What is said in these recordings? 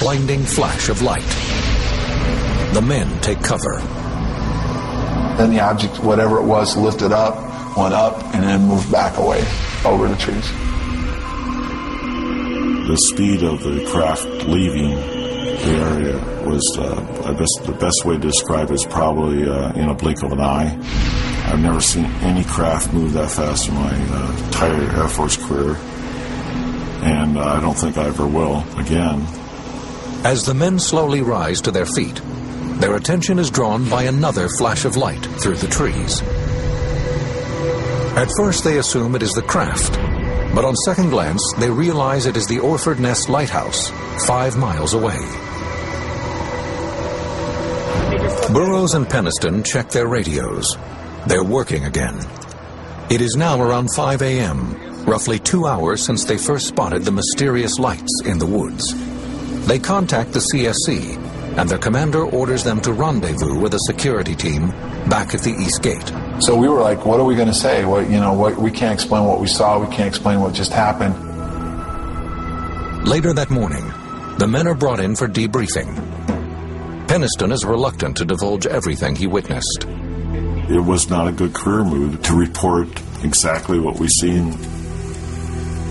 Blinding flash of light. The men take cover. Then the object, whatever it was, lifted up, went up, and then moved back away over the trees. The speed of the craft leaving the area was, the best way to describe it is probably in a blink of an eye. I've never seen any craft move that fast in my entire Air Force career, and I don't think I ever will again. As the men slowly rise to their feet, their attention is drawn by another flash of light through the trees. At first they assume it is the craft, but on second glance they realize it is the Orford Ness Lighthouse, 5 miles away. Burroughs and Penniston check their radios. They're working again. It is now around 5 a.m., roughly 2 hours since they first spotted the mysterious lights in the woods. They contact the CSC, and their commander orders them to rendezvous with a security team back at the East Gate. So we were like, what are we going to say? We can't explain what we saw. We can't explain what just happened. Later that morning, the men are brought in for debriefing. Penniston is reluctant to divulge everything he witnessed. It was not a good career move to report exactly what we seen.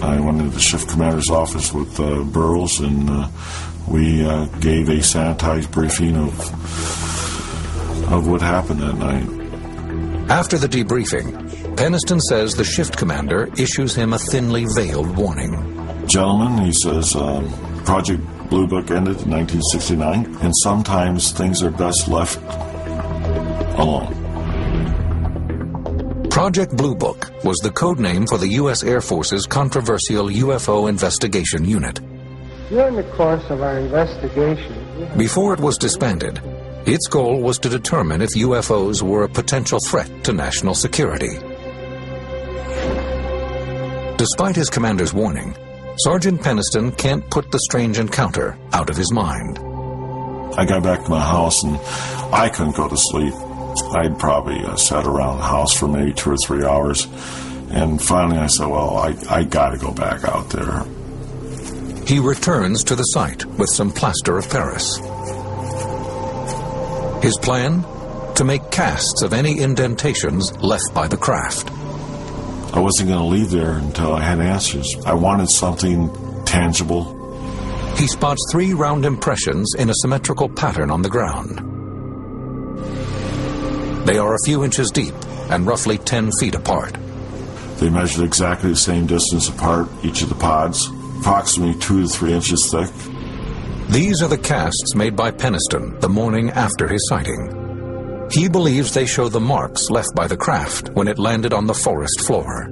I went into the shift commander's office with Burroughs, and we gave a sanitized briefing of what happened that night. After the debriefing, Penniston says the shift commander issues him a thinly veiled warning. Gentlemen, he says, Project Blue Book ended in 1969, and sometimes things are best left alone. Project Blue Book was the code name for the U.S. Air Force's controversial UFO investigation unit. During the course of our investigation... Before it was disbanded, its goal was to determine if UFOs were a potential threat to national security. Despite his commander's warning, Sergeant Penniston can't put the strange encounter out of his mind. I got back to my house and I couldn't go to sleep. I'd probably sat around the house for maybe 2 or 3 hours. And finally I said, well, I got to go back out there. He returns to the site with some plaster of Paris. His plan? To make casts of any indentations left by the craft. I wasn't going to leave there until I had answers. I wanted something tangible. He spots 3 round impressions in a symmetrical pattern on the ground. They are a few inches deep and roughly 10 feet apart. They measured exactly the same distance apart, each of the pods, approximately 2 to 3 inches thick. These are the casts made by Penniston the morning after his sighting. He believes they show the marks left by the craft when it landed on the forest floor.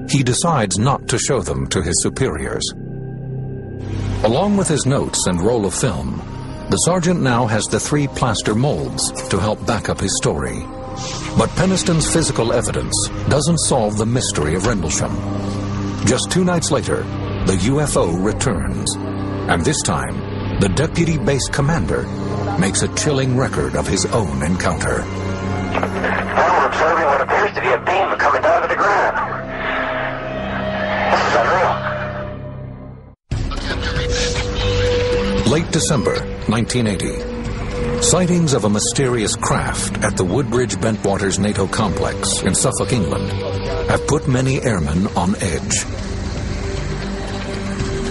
He decides not to show them to his superiors. Along with his notes and roll of film, the sergeant now has the 3 plaster molds to help back up his story. But Penniston's physical evidence doesn't solve the mystery of Rendlesham. Just 2 nights later, the UFO returns. And this time, the deputy base commander makes a chilling record of his own encounter. Now we're observing what appears to be a beam coming down to the ground. This is unreal. Late December, 1980. Sightings of a mysterious craft at the Woodbridge Bentwaters NATO complex in Suffolk, England, have put many airmen on edge.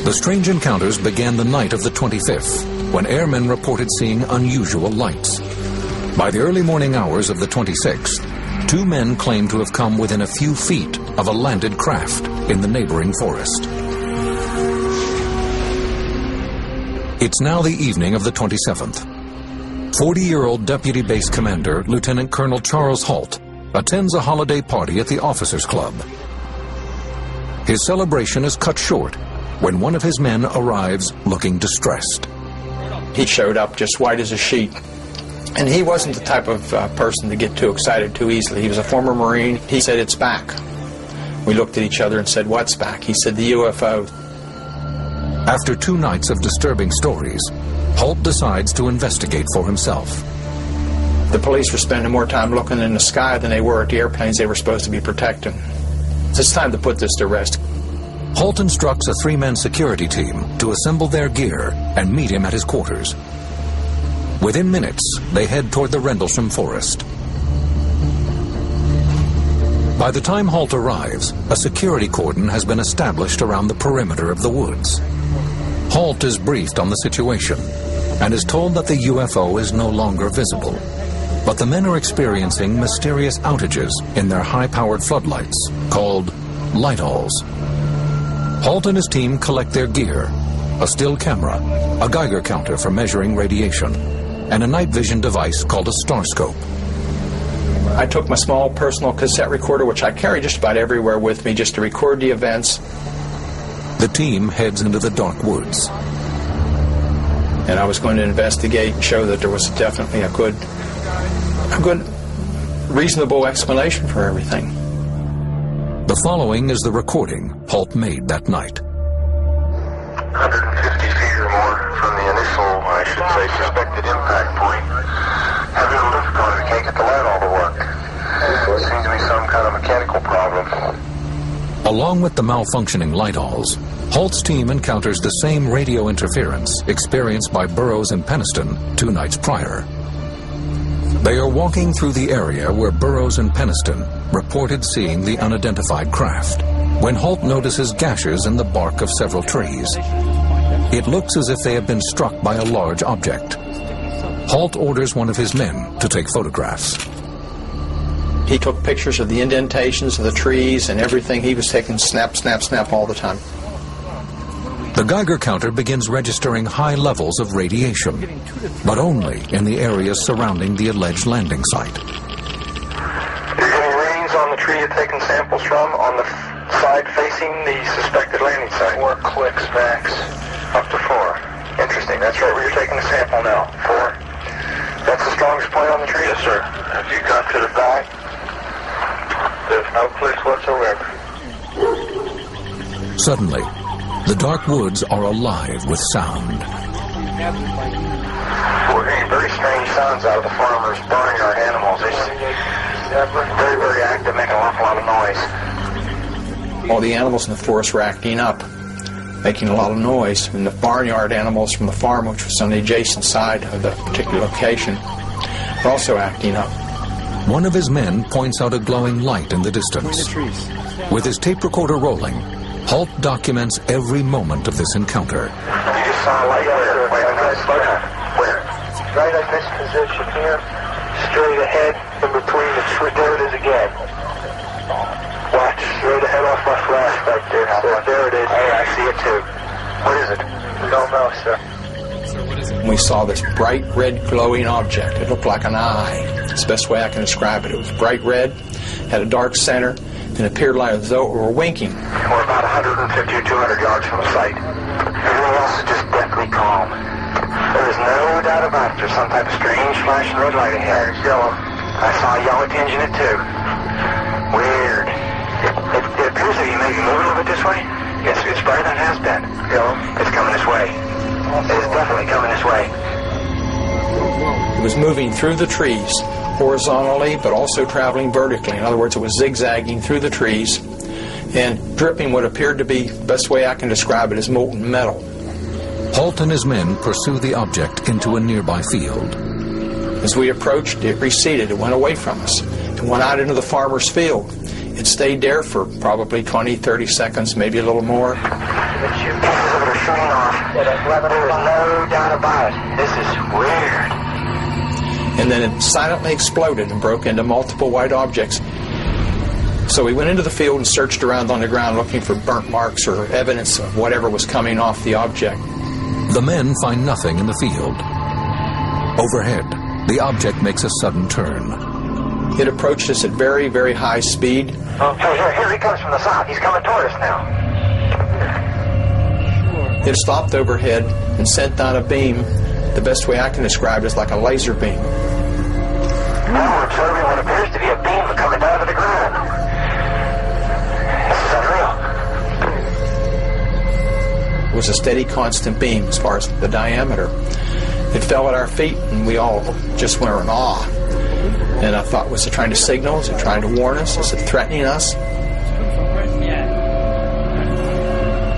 The strange encounters began the night of the 25th, when airmen reported seeing unusual lights. By the early morning hours of the 26th, 2 men claimed to have come within a few feet of a landed craft in the neighboring forest. It's now the evening of the 27th. 40-year-old Deputy Base Commander Lieutenant Colonel Charles Holt attends a holiday party at the Officers Club. His celebration is cut short when one of his men arrives looking distressed. He showed up just white as a sheet. And he wasn't the type of person to get too excited too easily. He was a former Marine. He said, "It's back." We looked at each other and said, "What's back?" He said, "The UFO." After 2 nights of disturbing stories, Holt decides to investigate for himself. The police were spending more time looking in the sky than they were at the airplanes they were supposed to be protecting. It's time to put this to rest. Holt instructs a 3-man security team to assemble their gear and meet him at his quarters. Within minutes, they head toward the Rendlesham forest. By the time Holt arrives, a security cordon has been established around the perimeter of the woods. Holt is briefed on the situation and is told that the UFO is no longer visible, but the men are experiencing mysterious outages in their high-powered floodlights called light-alls. Holt and his team collect their gear, a still camera, a Geiger counter for measuring radiation, and a night vision device called a starscope. I took my small personal cassette recorder, which I carry just about everywhere with me, just to record the events. The team heads into the dark woods. And I was going to investigate and show that there was definitely a good, reasonable explanation for everything. The following is the recording Holt made that night. 150 feet or more from the initial, I should say, suspected impact point. Having a difficulty, can't get the light all to work. It seems to be some kind of mechanical problem. Along with the malfunctioning light-alls, Holt's team encounters the same radio interference experienced by Burroughs and Peniston 2 nights prior. They are walking through the area where Burroughs and Peniston reported seeing the unidentified craft, when Holt notices gashes in the bark of several trees. It looks as if they have been struck by a large object. Holt orders one of his men to take photographs. He took pictures of the indentations of the trees and everything. He was taking snap, snap, snap all the time. The Geiger counter begins registering high levels of radiation, but only in the areas surrounding the alleged landing site. You're getting readings on the tree you're taking samples from on the side facing the suspected landing site? 4 clicks max. Up to 4. Interesting. That's right where you're taking the sample now. 4. That's the strongest point on the tree? Yes, sir. Have you got to the back? There's no clicks whatsoever. Suddenly, the dark woods are alive with sound. We're hearing very strange sounds out of the farmers' barnyard animals. It's very, very active, making an awful lot of noise. All the animals in the forest were acting up, making a lot of noise. And the barnyard animals from the farm, which was on the adjacent side of the particular location, were also acting up. One of his men points out a glowing light in the distance. With his tape recorder rolling, Holt documents every moment of this encounter. You just saw a light there. Wait, I'm going to slow down. Where? Right at this position here, straight ahead, in between the tree. There it is again. Watch, straight ahead off my flash right there. There it is. Hey, I see it too. What is it? Don't know, sir. We saw this bright red glowing object. It looked like an eye. It's the best way I can describe it. It was bright red, had a dark center, and appeared like as though it were winking. We're about 150 or 200 yards from the site. Everything else is just deathly calm. There is no doubt about it. There's some type of strange flashing red light ahead. It's yellow. I saw a yellow tinge in it too. Weird. It appears to be maybe moving a little bit this way. Yes, it's brighter than it has been. Yellow. It's coming this way. It is definitely coming this way. It was moving through the trees, horizontally, but also traveling vertically. In other words, it was zigzagging through the trees and dripping what appeared to be, the best way I can describe it, as molten metal. Holt and his men pursue the object into a nearby field. As we approached, it receded. It went away from us. It went out into the farmer's field. It stayed there for probably 20, 30 seconds, maybe a little more. The two pieces of it are shooting off. There is no doubt about it. This is weird. And then it silently exploded and broke into multiple white objects. So we went into the field and searched around on the ground looking for burnt marks or evidence of whatever was coming off the object. The men find nothing in the field. Overhead, the object makes a sudden turn. It approached us at very, very high speed. Oh, here he comes from the south. He's coming toward us now. It stopped overhead and sent down a beam. The best way I can describe it is like a laser beam. Now we're observing what appears to be a beam coming down to the ground. This is unreal. It was a steady, constant beam as far as the diameter. It fell at our feet, and we all just were in awe. And I thought, was it trying to signal? Is it trying to warn us? Is it threatening us?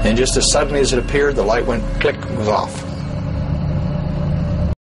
And just as suddenly as it appeared, the light went click and was off.